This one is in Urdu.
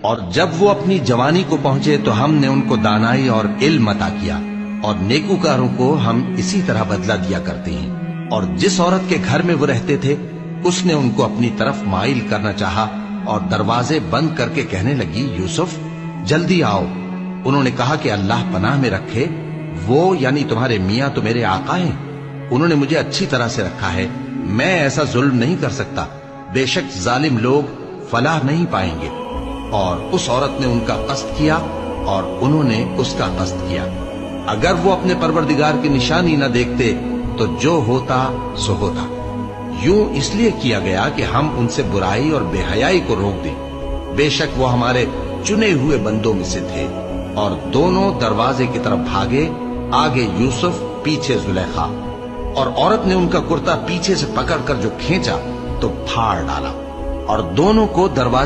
اور جب وہ اپنی جوانی کو پہنچے تو ہم نے ان کو دانائی اور علم عطا کیا، اور نیکوکاروں کو ہم اسی طرح بدلہ دیا کرتے ہیں۔ اور جس عورت کے گھر میں وہ رہتے تھے اس نے ان کو اپنی طرف مائل کرنا چاہا اور دروازے بند کر کے کہنے لگی، یوسف جلدی آؤ۔ انہوں نے کہا کہ اللہ پناہ میں رکھے، وہ یعنی تمہارے میاں تو میرے آقا ہیں، انہوں نے مجھے اچھی طرح سے رکھا ہے، میں ایسا ظلم نہیں کر سکتا، بے شک ظالم لوگ فلاح نہیں پائیں گے۔ اور اس عورت نے ان کا قصد کیا اور انہوں نے اس کا قصد کیا۔ اگر وہ اپنے پروردگار کی نشانی نہ دیکھتے تو جو ہوتا سو ہوتا۔ یوں اس لیے کیا گیا کہ ہم ان سے برائی اور بے حیائی کو روک دیں، بے شک وہ ہمارے چنے ہوئے بندوں میں سے تھے۔ اور دونوں دروازے کی طرف بھاگے، آگے یوسف پیچھے زلیخا، اور عورت نے ان کا کرتا پیچھے سے پکڑ کر جو کھینچا تو پھاڑ ڈالا، اور دونوں کو دروازے